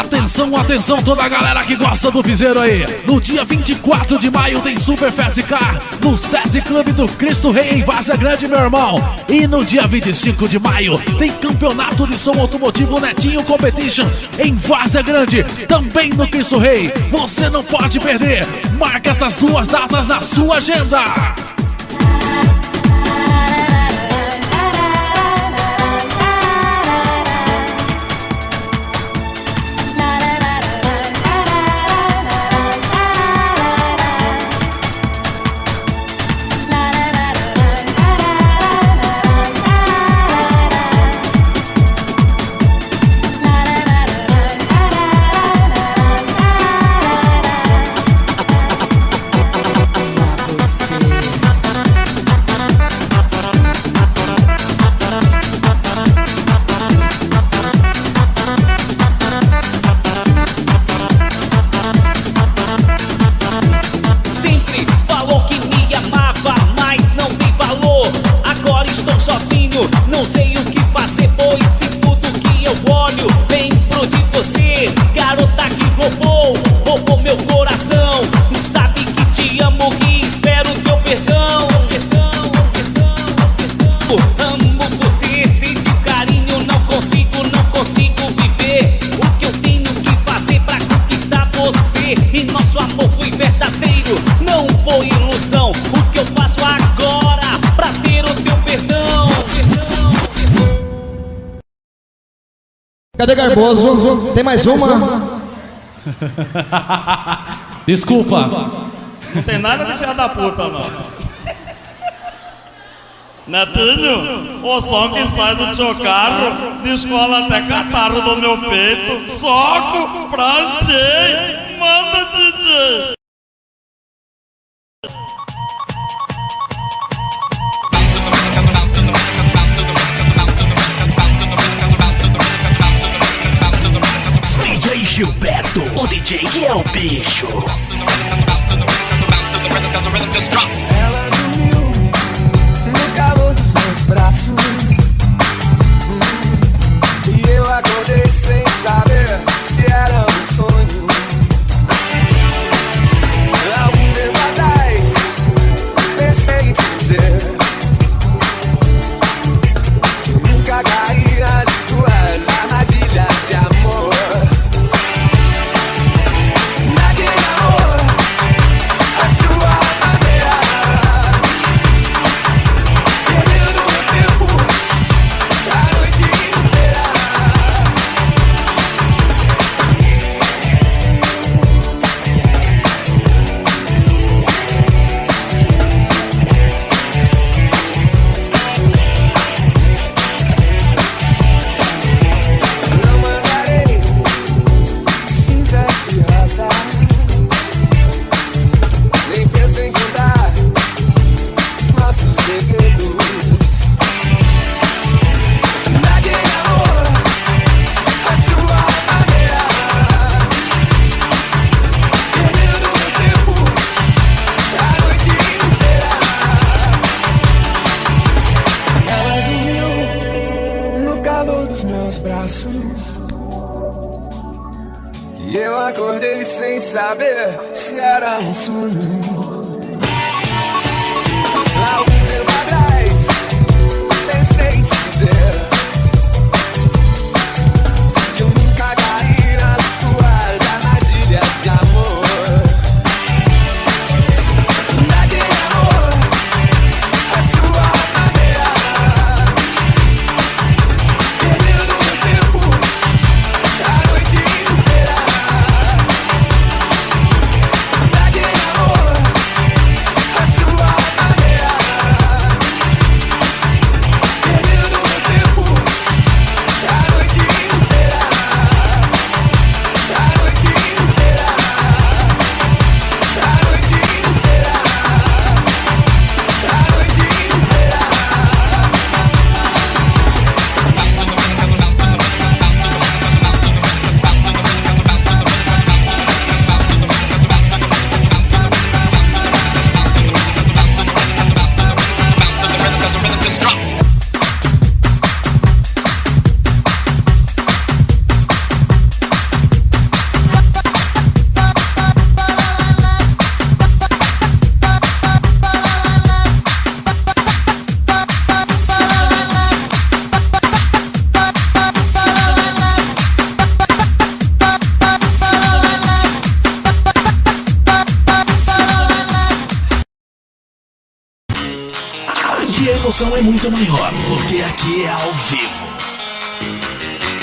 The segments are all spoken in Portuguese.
Atenção, atenção, toda a galera que gosta do piseiro aí. No dia 24 de maio tem Super Fast Car no SESI Clube do Cristo Rei em Várzea Grande, meu irmão. E no dia 25 de maio tem Campeonato de Som Automotivo Netinho Competition em Várzea Grande, também no Cristo Rei. Você não pode perder. Marca essas duas datas na sua agenda. Não sei o que fazer, pois se tudo que eu olho vem pro de você. Garota que roubou meu coração. Sabe que te amo, que espero teu perdão. Amo você, sem teu carinho não consigo viver. O que eu tenho que fazer pra conquistar você? E nosso amor foi verdadeiro, não foi ilusão. O que eu faço agora pra ter o teu perdão? Cadê Garboso? Tem mais uma? Desculpa. Não tem nada de filha da puta, não. Netinho, o som que sai do seu carro descola até catarro do meu peito. Soco pra ti. Manda, DJ. DJ Gilberto, o DJ que é o bicho. Ela dormiu no calor dos meus braços, e eu acordei sem saber se era um sonho. Algum tempo atrás pensei em te dizer que eu nunca caí nas suas armadilhas de amor. E eu acordei sem saber se era um sonho. Algum tempo atrás pensei em te dizer que eu nunca caí nas suas armadilhas de amor. Naquele amor, a sua maneira, perdendo o tempo a noite inteira. Naquele amor, a sua maneira.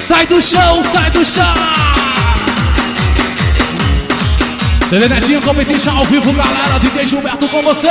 Sai do chão, sai do chão! CD Netinho, competition ao vivo, galera. DJ Gilberto com você!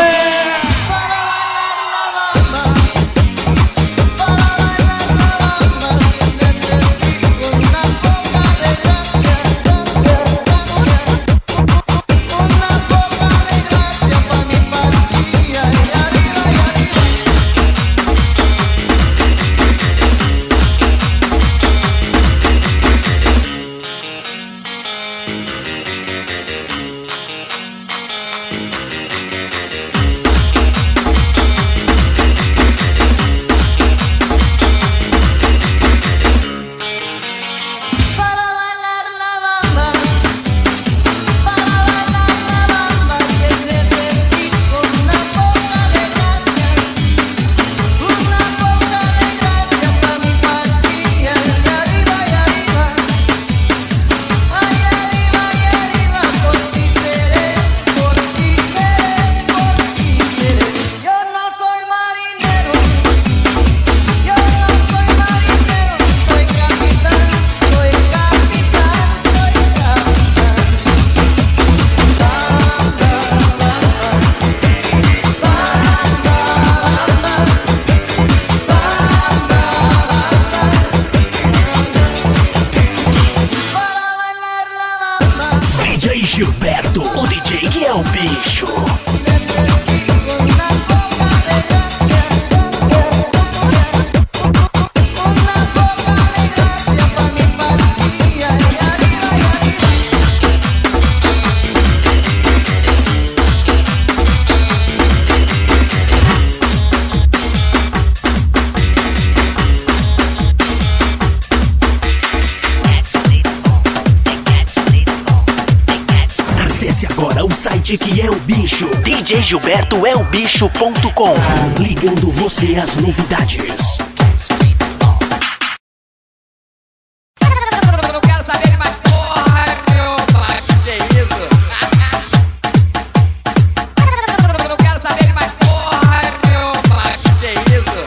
Gilberto, o DJ que é o bicho. Que é o bicho, djgilbertoelbicho.com, ligando você às novidades. Não quero saber de mais porra, meu pai, que isso? Não quero saber de mais porra, meu pai, que isso?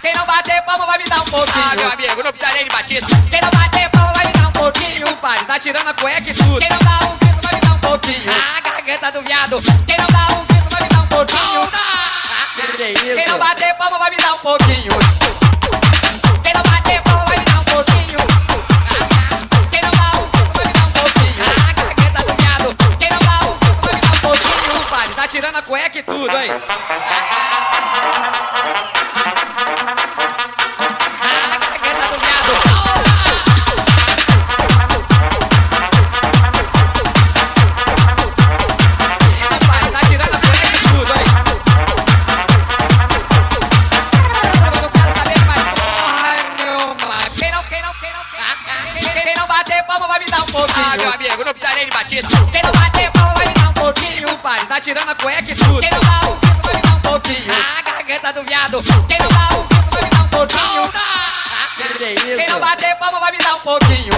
Quem não bater palma vai me dar um pouquinho. Ah, meu amigo, não precisarei de batida. Quem não bater palma vai me dar um pouquinho, pai, tá tirando a cueca e tudo. Quem não dá um grito vai me dar um pouquinho. A garganta do viado. Quem não dá um grito vai me dar um pouquinho. Quem não bater palma vai me dar um pouquinho. Quem não bater palma vai me dar um pouquinho. Quem não dá um grito vai me dar um pouquinho. A garganta do viado. Quem não dá um grito vai me dar um pouquinho, pai, tá tirando a cueca e tudo, hein? Quem não bater palma vai me dar um pouquinho, pai, tá tirando a cueca e tudo. Quem não dá um grito vai me dar um pouquinho. A garganta do viado. Quem não dá um grito vai me dar um pouquinho. Quem não bater palma vai me dar um pouquinho.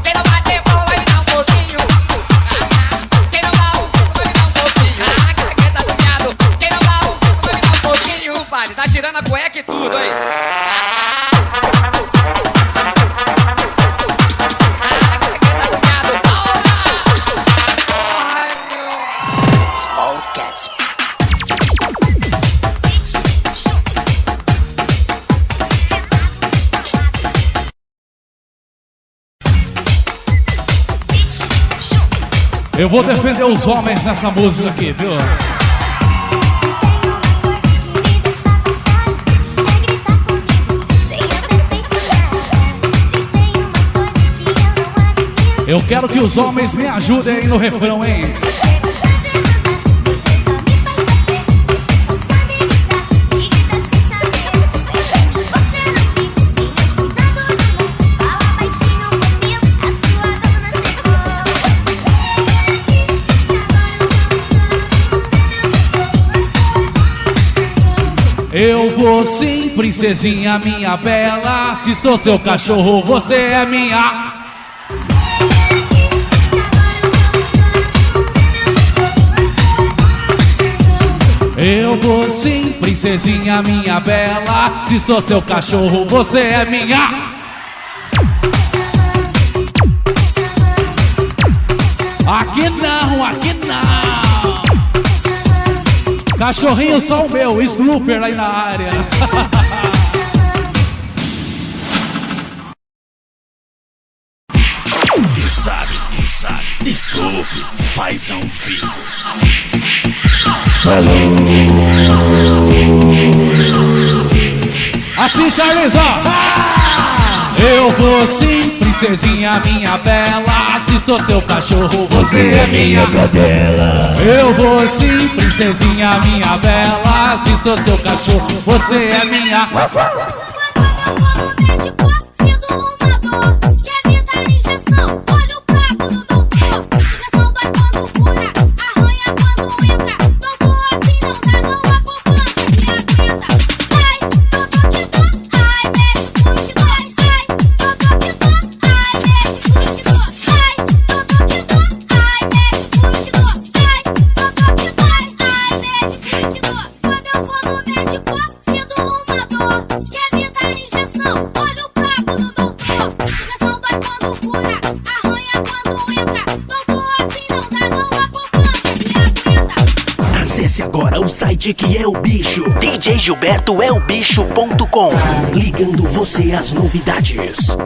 Quem não bater palma vai me dar um pouquinho. Quem não dá um grito vai me dar um pouquinho. A garganta do viado. Quem não dá um grito vai me dar um pouquinho, pai, tá tirando a cueca e tudo, hein? Eu vou defender os homens nessa música aqui, viu? Eu quero que os homens me ajudem aí no refrão, hein? Eu vou sim, princesinha minha bela. Se sou seu cachorro, você é minha. Eu vou sim, princesinha minha bela. Se sou seu cachorro, você é minha. Aqui não, aqui não. Cachorrinho só o meu, Slooper aí na área. Quem sabe, desculpe, faz ao vivo. Assim, Charles, ó. Eu vou sim, princesinha minha bela. Se sou seu cachorro, você é minha cadela. Eu vou sim, princesinha minha bela. Se sou seu cachorro, você é minha. Quando eu vou no médico, sinto uma dor. Quer me dar injeção? Olha o papo do doutor. Injeção dói quando fura, arranha quando entra. Doutor, assim não dá, não há poupança que aguenta. Ai, doutor que dor, ai, médico que dói. Ai, doutor que dor, ai, médico que dói. Ai, doutor que dor, ai, médico que dói. Ai, doutor que dói, ai, médico que dói. Quando eu vou no médico, sinto uma dor. Quer me dar injeção? Olha o papo do doutor. Injeção dói quando fura, arranha quando entra. Doutor, assim não dá, não há poupança que aguenta. Acesse agora o site que é o bicho. DJGilbertoelbicho.com. Ligando você às novidades.